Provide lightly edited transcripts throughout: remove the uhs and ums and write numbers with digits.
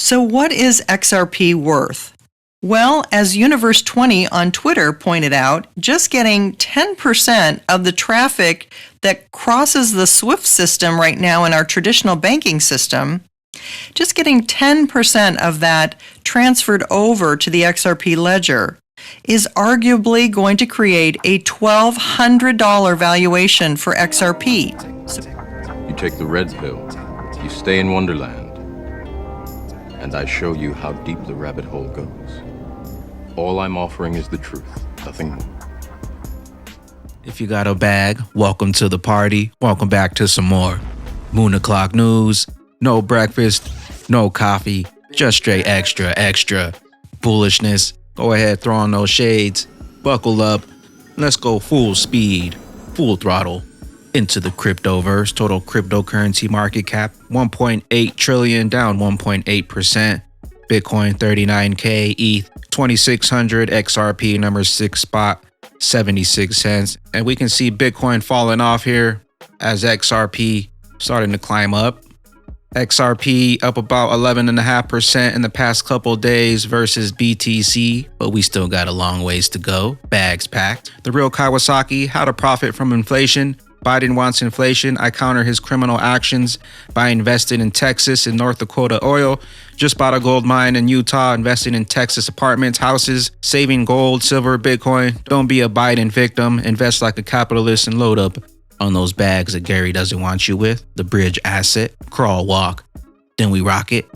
So what is XRP worth? Well, as Universe20 on Twitter pointed out, just getting 10% of the traffic that crosses the SWIFT system right now in our traditional banking system, just getting 10% of that transferred over to the XRP ledger is arguably going to create a $1,200 valuation for XRP. You take the red pill, you stay in Wonderland, and I show you how deep the rabbit hole goes. All I'm offering is the truth, nothing more. If you got a bag, welcome to the party. Welcome back to some more Moon O'Clock News. No breakfast, no coffee, just straight extra bullishness. Go ahead, throw on those shades, buckle up. Let's go full speed, full throttle into the cryptoverse. Total cryptocurrency market cap 1.8 trillion, down 1.8%. Bitcoin 39K, ETH 2600, XRP number 6 spot 76 cents. And we can see Bitcoin falling off here as XRP starting to climb up. XRP up about 11.5% in the past couple days versus BTC, but we still got a long ways to go. Bags packed. The real Kawasaki, how to profit from inflation. Biden wants inflation. I counter his criminal actions by investing in Texas and North Dakota oil. Just bought a gold mine in Utah, investing in Texas apartments, houses, saving gold, silver, Bitcoin. Don't be a Biden victim. Invest like a capitalist and load up on those bags that Gary doesn't want you with. The bridge asset. Crawl, walk. Then we rock it.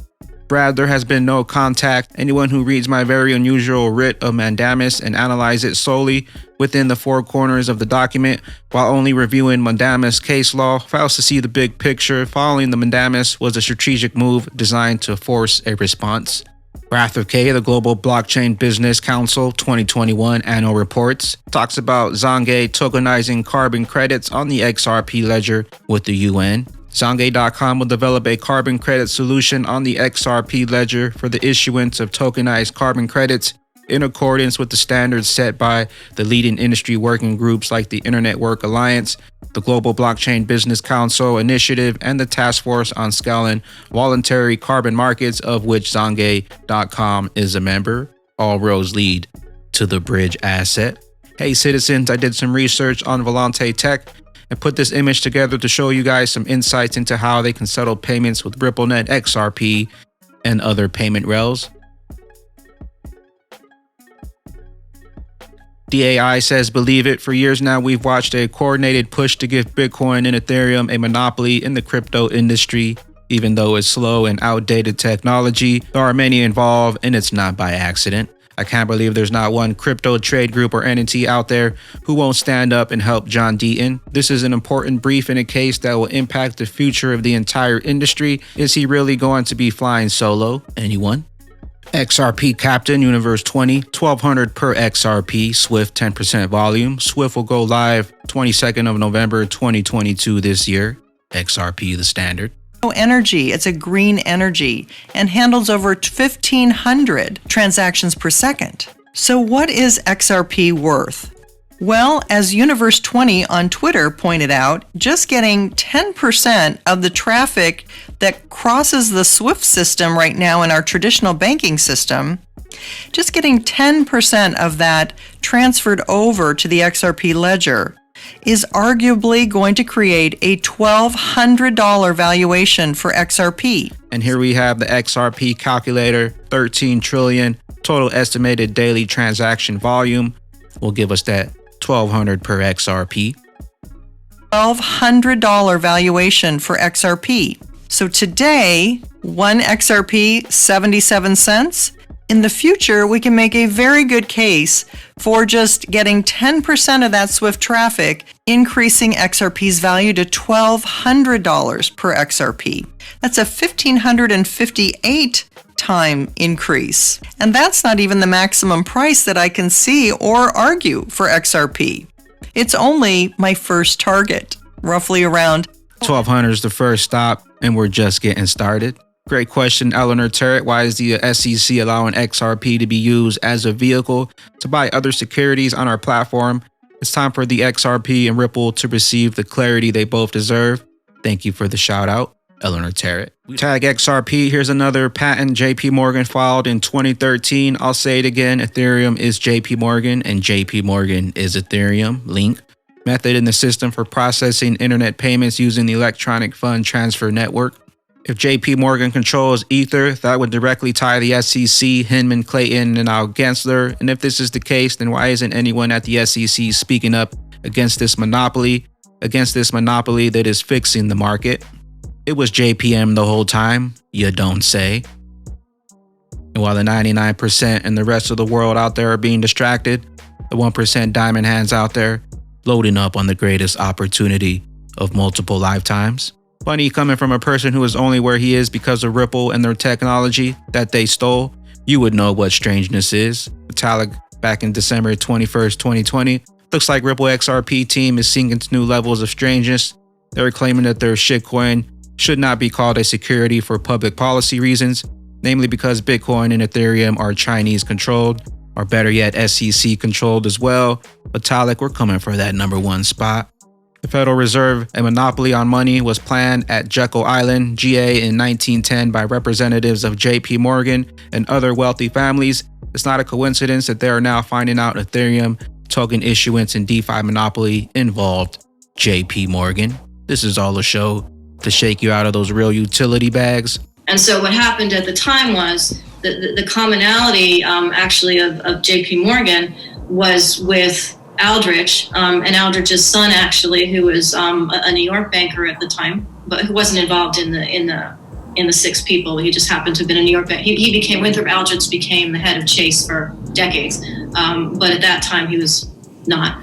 Brad, there has been no contact. Anyone who reads my very unusual writ of mandamus and analyze it solely within the four corners of the document while only reviewing mandamus case law fails to see the big picture. Following the mandamus was a strategic move designed to force a response. Wrath of K, the Global Blockchain Business Council 2021 annual reports, talks about Zange tokenizing carbon credits on the XRP ledger with the UN. Zange.com will develop a carbon credit solution on the XRP ledger for the issuance of tokenized carbon credits in accordance with the standards set by the leading industry working groups like the NetVRK Alliance, the Global Blockchain Business Council Initiative, and the Task Force on Scaling Voluntary Carbon Markets, of which Zange.com is a member. All roads lead to the bridge asset. Hey citizens, I did some research on Volante Tech and put this image together to show you guys some insights into how they can settle payments with RippleNet, XRP, and other payment rails. DAI says, believe it, for years now we've watched a coordinated push to give Bitcoin and Ethereum a monopoly in the crypto industry. Even though it's slow and outdated technology, there are many involved and it's not by accident. I can't believe there's not one crypto trade group or entity out there who won't stand up and help John Deaton. This is an important brief in a case that will impact the future of the entire industry. Is he really going to be flying solo? Anyone? XRP Captain, Universe20, 1200 per XRP, Swift 10% volume. Swift will go live 22nd of November 2022 this year. XRP the standard. Energy, it's a green energy and handles over 1,500 transactions per second. So what is XRP worth? Well, as Universe20 on Twitter pointed out, just getting 10% of the traffic that crosses the SWIFT system right now in our traditional banking system, just getting 10% of that transferred over to the XRP ledger is arguably going to create a $1,200 valuation for XRP. And here we have the XRP calculator, 13 trillion total estimated daily transaction volume will give us that 1,200 per XRP. $1,200 valuation for XRP. So today, one XRP, 77 cents. In the future, we can make a very good case for just getting 10% of that SWIFT traffic, increasing XRP's value to $1,200 per XRP. That's a 1,558 time increase. And that's not even the maximum price that I can see or argue for XRP. It's only my first target, roughly around 1,200 is the first stop, and we're just getting started. Great question, Eleanor Turret. Why is the SEC allowing XRP to be used as a vehicle to buy other securities on our platform? It's time for the XRP and Ripple to receive the clarity they both deserve. Thank you for the shout out. Eleanor Terrett. Tag XRP. Here's another patent JP Morgan filed in 2013. I'll say it again. Ethereum is JP Morgan and JP Morgan is Ethereum. Link. Method in the system for processing internet payments using the electronic fund transfer network. If JP Morgan controls Ether, that would directly tie the SEC, Hinman, Clayton, and Al Gensler. And if this is the case, then why isn't anyone at the SEC speaking up against this monopoly that is fixing the market? It was JPM the whole time, you don't say. And while the 99% and the rest of the world out there are being distracted, the 1% diamond hands out there loading up on the greatest opportunity of multiple lifetimes. Funny coming from a person who is only where he is because of Ripple and their technology that they stole. You would know what strangeness is. Vitalik back in December 21st, 2020. Looks like Ripple XRP team is sinking to new levels of strangeness. They're claiming that their shitcoin should not be called a security for public policy reasons, namely because Bitcoin and Ethereum are Chinese controlled, or better yet, SEC controlled as well. Vitalik, we're coming for that #1 spot. The Federal Reserve, a monopoly on money, was planned at Jekyll Island, GA in 1910 by representatives of JP Morgan and other wealthy families. It's not a coincidence that they are now finding out Ethereum token issuance and DeFi monopoly involved JP Morgan. This is all a show to shake you out of those real utility bags. And so what happened at the time was the commonality actually of JP Morgan was with Aldrich, and Aldrich's son actually, who was a New York banker at the time, but who wasn't involved in the six people. He just happened to have been a New York banker. He became, Winthrop Aldrich became the head of Chase for decades, but at that time he was not.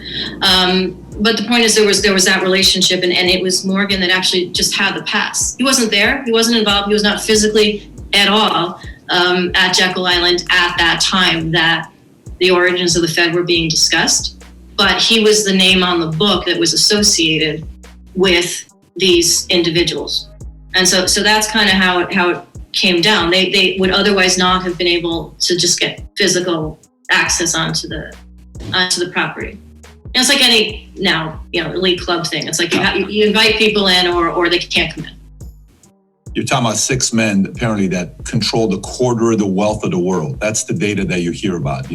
But the point is there was that relationship, and it was Morgan that actually just had the pass. He wasn't there, he wasn't involved, he was not physically at all at Jekyll Island at that time that the origins of the Fed were being discussed. But he was the name on the book that was associated with these individuals. And so that's kind of how it came down. They would otherwise not have been able to just get physical access onto the property. And it's like any now, elite club thing. It's like you invite people in or they can't come in. You're talking about 6 men apparently that controlled a quarter of the wealth of the world. That's the data that you hear about,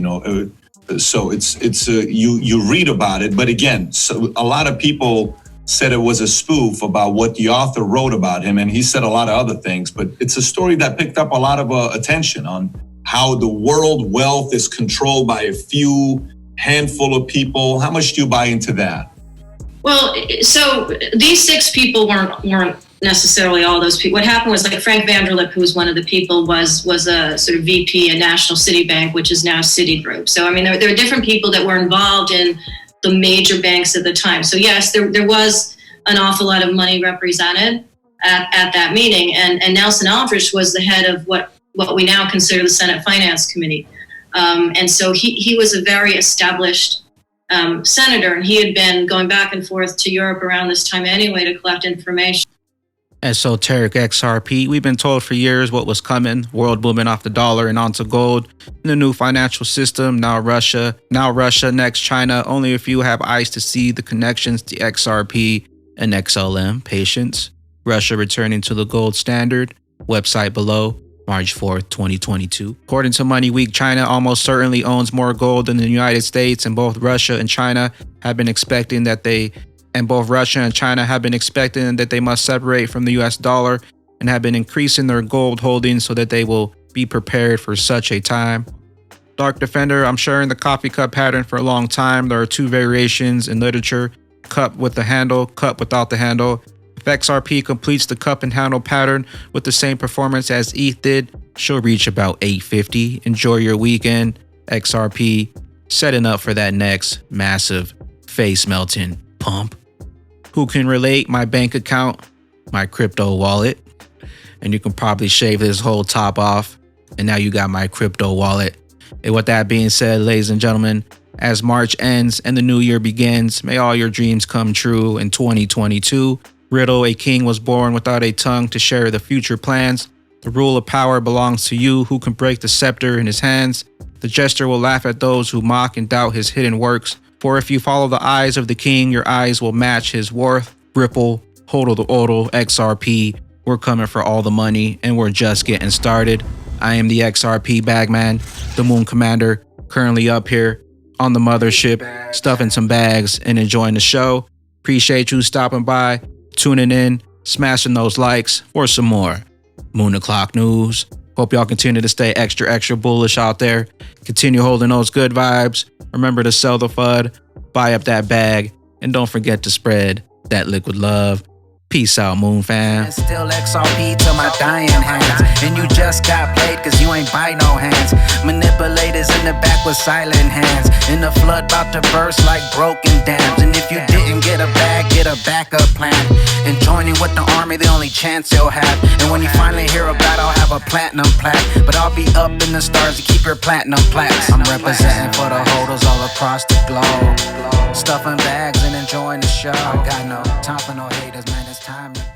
So it's you read about it, but again, so a lot of people said it was a spoof about what the author wrote about him, and he said a lot of other things. But it's a story that picked up a lot of attention on how the world wealth is controlled by a few handful of people. How much do you buy into that? Well, so these 6 people weren't necessarily all those people. What happened was, like, Frank Vanderlip, who was one of the people, was a sort of VP at National Citibank, which is now Citigroup. So, I mean, there are different people that were involved in the major banks at the time. So, yes, there was an awful lot of money represented at that meeting. And Nelson Aldrich was the head of what we now consider the Senate Finance Committee. And so he was a very established senator, and he had been going back and forth to Europe around this time anyway to collect information. Esoteric XRP, we've been told for years what was coming. World moving off the dollar and onto gold. In the new financial system, now Russia, next China. Only a few have eyes to see the connections to XRP and XLM. Patience. Russia returning to the gold standard. Website below. March 4th, 2022. According to Money Week, China almost certainly owns more gold than the United States, and both Russia and China have been expecting that they must separate from the US dollar and have been increasing their gold holdings so that they will be prepared for such a time. Dark Defender, I'm sharing the coffee cup pattern for a long time. There are 2 variations in literature, cup with the handle, cup without the handle. If XRP completes the cup and handle pattern with the same performance as ETH did, she'll reach about 850. Enjoy your weekend. XRP setting up for that next massive face melting pump. Who can relate? My bank account, my crypto wallet. And you can probably shave this whole top off. And now you got my crypto wallet. And with that being said, ladies and gentlemen, as March ends and the new year begins, may all your dreams come true in 2022. Riddle, a king was born without a tongue to share the future plans. The rule of power belongs to you. Who can break the scepter in his hands? The jester will laugh at those who mock and doubt his hidden works. For if you follow the eyes of the king, your eyes will match his worth. Ripple, hodl the odl, XRP, We're coming for all the money, and we're just getting started. I am the XRP Bagman, the Moon Commander, currently up here on the mothership, stuffing some bags and enjoying the show. Appreciate you stopping by, tuning in, smashing those likes for some more Moon O'Clock News. Hope y'all continue to stay extra bullish out there. Continue holding those good vibes. Remember to sell the FUD, buy up that bag, and don't forget to spread that liquid love. Peace out, Moon fam. It's still XRP to my dying hands. And you just got played cause you ain't by no hands. Manipulators in the back with silent hands. In the flood about to burst like broken dams. And if you didn't get a bag, get a backup plan. And joining with the army, the only chance you'll have. And when you finally hear about it, I'll have a platinum plaque. But I'll be up in the stars to keep your platinum plaques. I'm representing for the holders all across the globe. Stuffing bags and enjoying the show. I got no time for no haters, man. It's time to